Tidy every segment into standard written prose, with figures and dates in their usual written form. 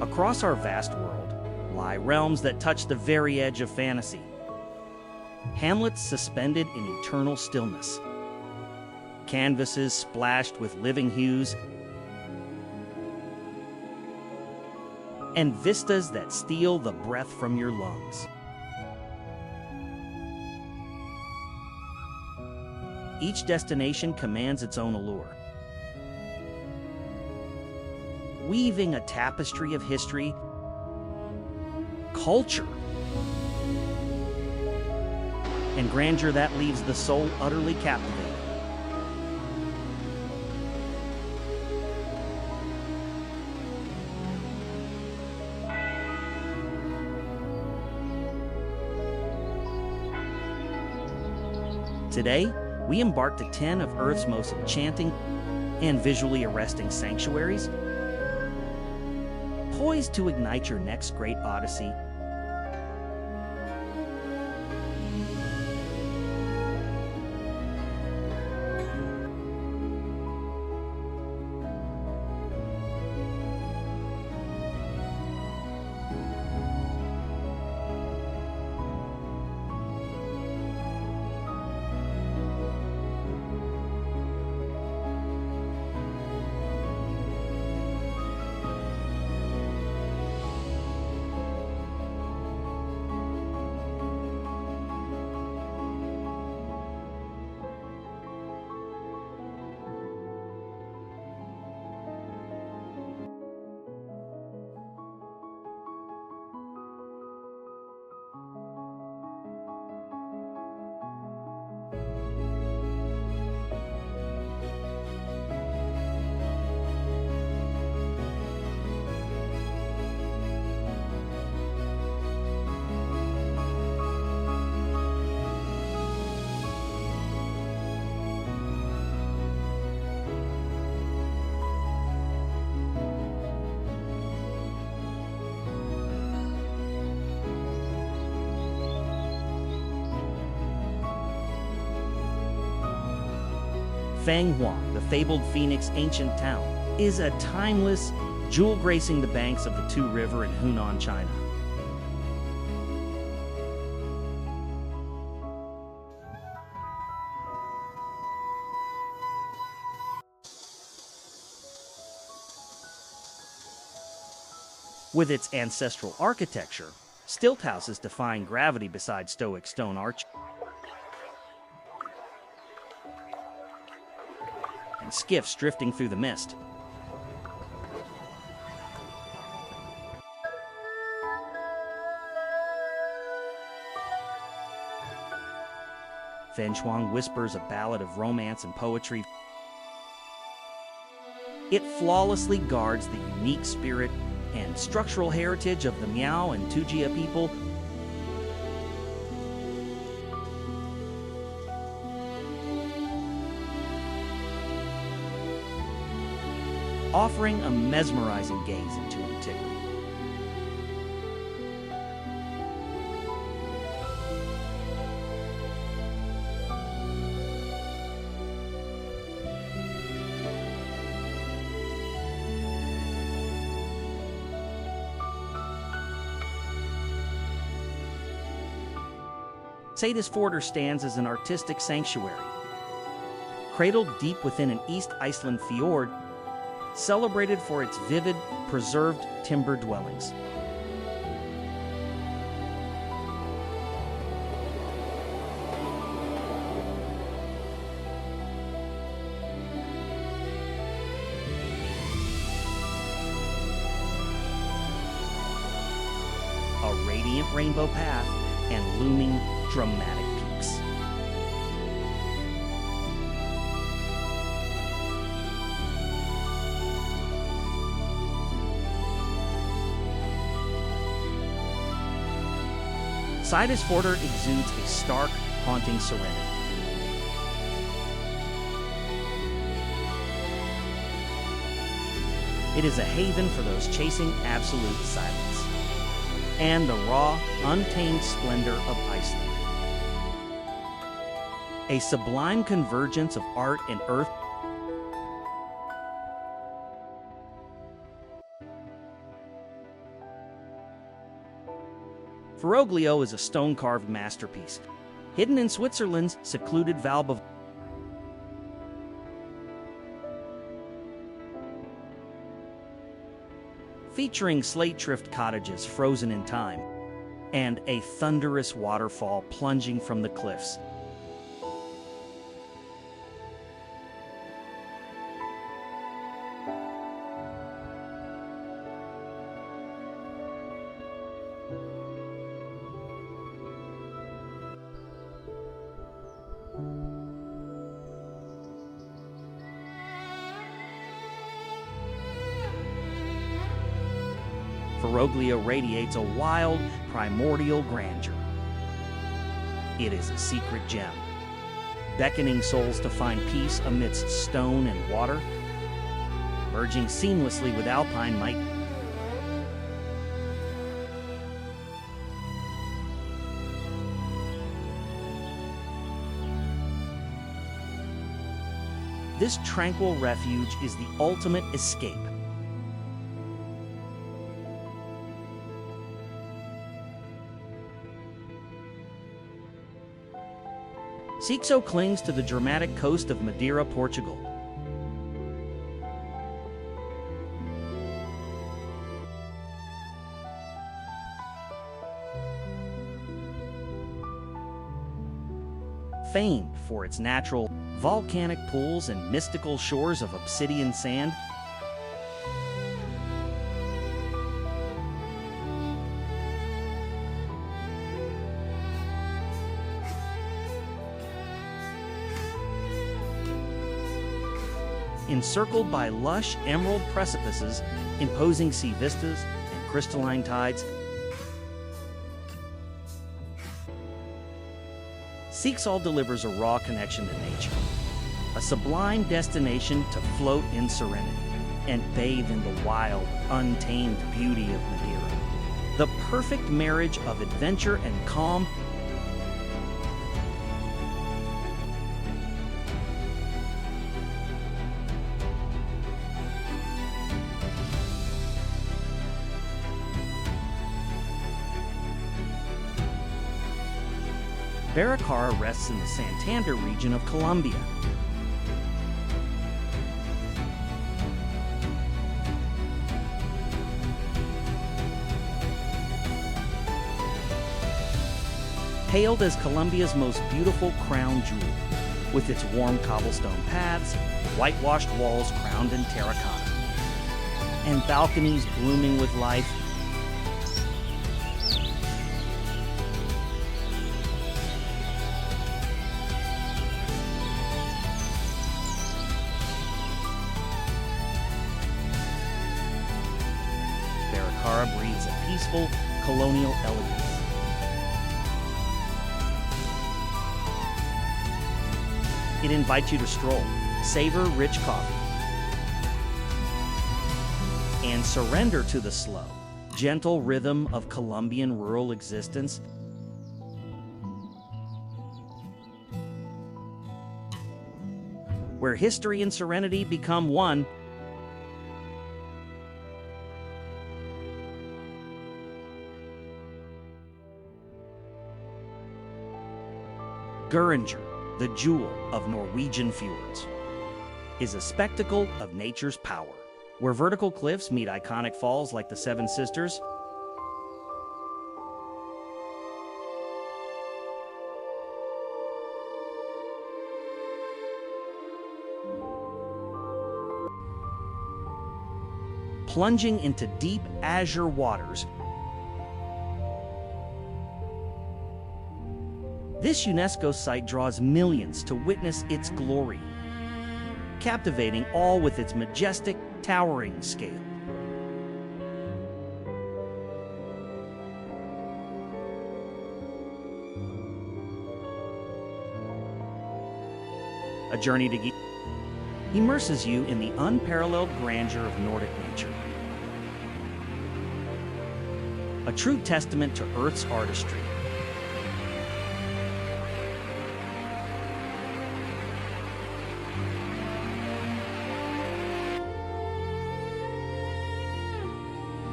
Across our vast world lie realms that touch the very edge of fantasy. Hamlets suspended in eternal stillness. Canvases splashed with living hues. And vistas that steal the breath from your lungs. Each destination commands its own allure, weaving a tapestry of history, culture, and grandeur that leaves the soul utterly captivated. Today, we embark to 10 of Earth's most enchanting and visually arresting sanctuaries, poised to ignite your next great odyssey. Fanghuang, the fabled Phoenix ancient town, is a timeless jewel gracing the banks of the Tu River in Hunan, China. With its ancestral architecture, stilt houses defying gravity beside stoic stone arches, and skiffs drifting through the mist. Fenghuang whispers a ballad of romance and poetry. It flawlessly guards the unique spirit and structural heritage of the Miao and Tujia people, offering a mesmerizing gaze into antiquity. Seyðisfjörður stands as an artistic sanctuary. Cradled deep within an East Iceland fjord, celebrated for its vivid, preserved timber dwellings. A radiant rainbow path and looming, dramatic peaks. Seyðisfjörður exudes a stark, haunting serenity. It is a haven for those chasing absolute silence and the raw, untamed splendor of Iceland. A sublime convergence of art and earth. Ferroglio is a stone-carved masterpiece, hidden in Switzerland's secluded Val Bavaria. Featuring slate-roofed cottages frozen in time, and a thunderous waterfall plunging from the cliffs. Ferroglio radiates a wild, primordial grandeur. It is a secret gem, beckoning souls to find peace amidst stone and water, merging seamlessly with alpine might. This tranquil refuge is the ultimate escape. Seixo clings to the dramatic coast of Madeira, Portugal. Famed for its natural volcanic pools and mystical shores of obsidian sand, encircled by lush emerald precipices, imposing sea vistas, and crystalline tides, Seixo delivers a raw connection to nature, a sublime destination to float in serenity and bathe in the wild, untamed beauty of Madeira. The perfect marriage of adventure and calm. Baracara rests in the Santander region of Colombia. Hailed as Colombia's most beautiful crown jewel, with its warm cobblestone paths, whitewashed walls crowned in terracotta, and balconies blooming with life. Baracara breathes a peaceful, colonial elegance. It invites you to stroll, savor rich coffee, and surrender to the slow, gentle rhythm of Colombian rural existence. Where history and serenity become one. Guringer, the jewel of Norwegian fjords, is a spectacle of nature's power, where vertical cliffs meet iconic falls like the Seven Sisters. Plunging into deep azure waters, this UNESCO site draws millions to witness its glory, captivating all with its majestic, towering scale. A journey to immerses you in the unparalleled grandeur of Nordic nature. A true testament to Earth's artistry.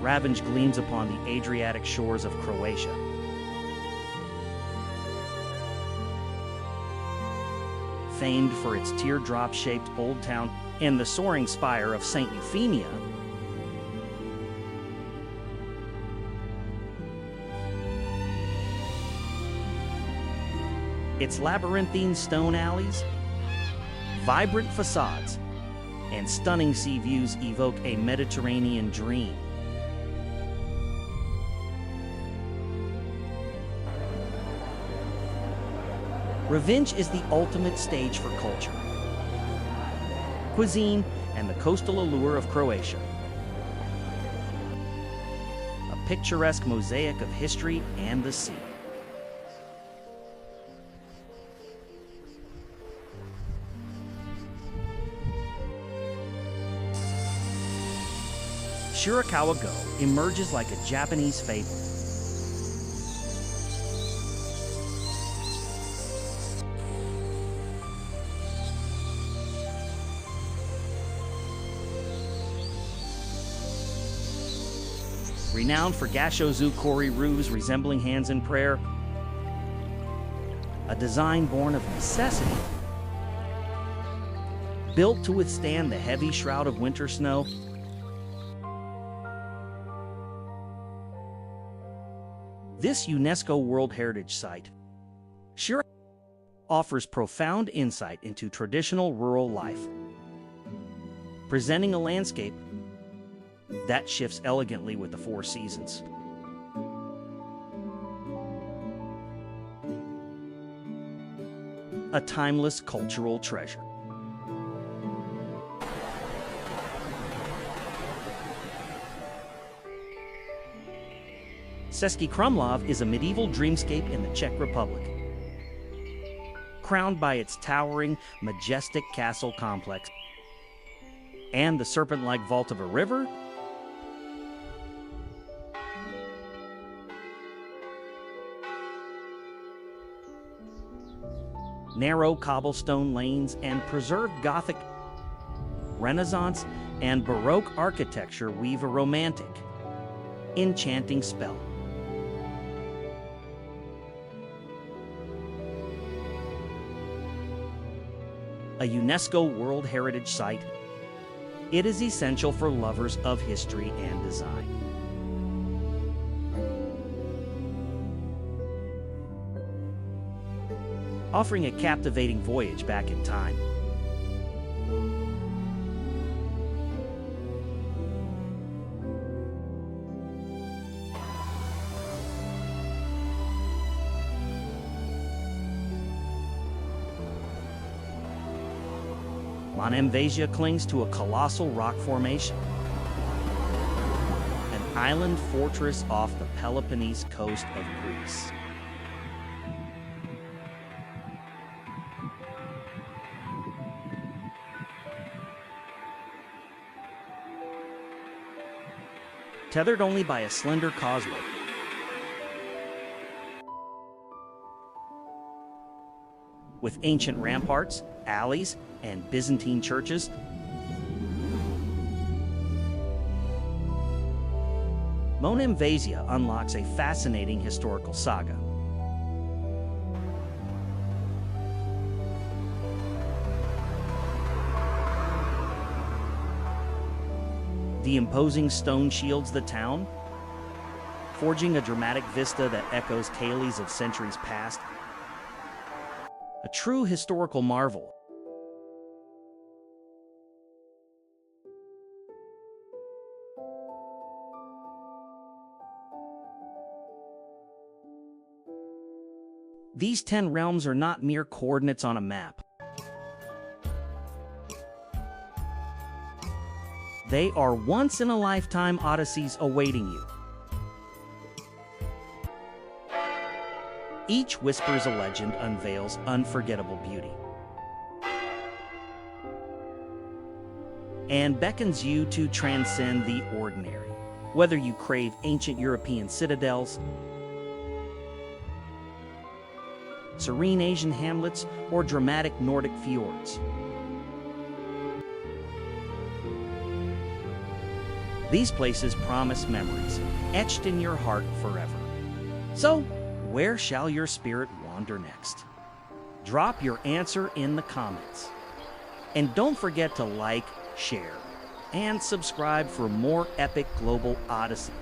Ravenj gleams upon the Adriatic shores of Croatia, famed for its teardrop-shaped old town and the soaring spire of St. Euphemia, its labyrinthine stone alleys, vibrant facades, and stunning sea views evoke a Mediterranean dream. Revenge is the ultimate stage for culture, cuisine, and the coastal allure of Croatia. A picturesque mosaic of history and the sea. Shirakawa Go emerges like a Japanese fable. Renowned for Gashozu Kori roofs resembling hands in prayer, a design born of necessity, built to withstand the heavy shroud of winter snow, this UNESCO World Heritage Site, Shirakawa offers profound insight into traditional rural life, presenting a landscape that shifts elegantly with the four seasons. A timeless cultural treasure. Český Krumlov is a medieval dreamscape in the Czech Republic. Crowned by its towering, majestic castle complex and the serpent-like vault of a river, narrow cobblestone lanes and preserved Gothic, Renaissance, and Baroque architecture weave a romantic, enchanting spell. A UNESCO World Heritage Site, it is essential for lovers of history and design. Offering a captivating voyage back in time. Monemvasia clings to a colossal rock formation, an island fortress off the Peloponnese coast of Greece. Tethered only by a slender causeway, with ancient ramparts, alleys, and Byzantine churches, Monemvasia unlocks a fascinating historical saga. The imposing stone shields the town, forging a dramatic vista that echoes tales of centuries past. A true historical marvel. These 10 realms are not mere coordinates on a map. They are once-in-a-lifetime odysseys awaiting you. Each whispers a legend, unveils unforgettable beauty, and beckons you to transcend the ordinary. Whether you crave ancient European citadels, serene Asian hamlets, or dramatic Nordic fjords, these places promise memories, etched in your heart forever. So, where shall your spirit wander next? Drop your answer in the comments. And don't forget to like, share, and subscribe for more epic global odyssey.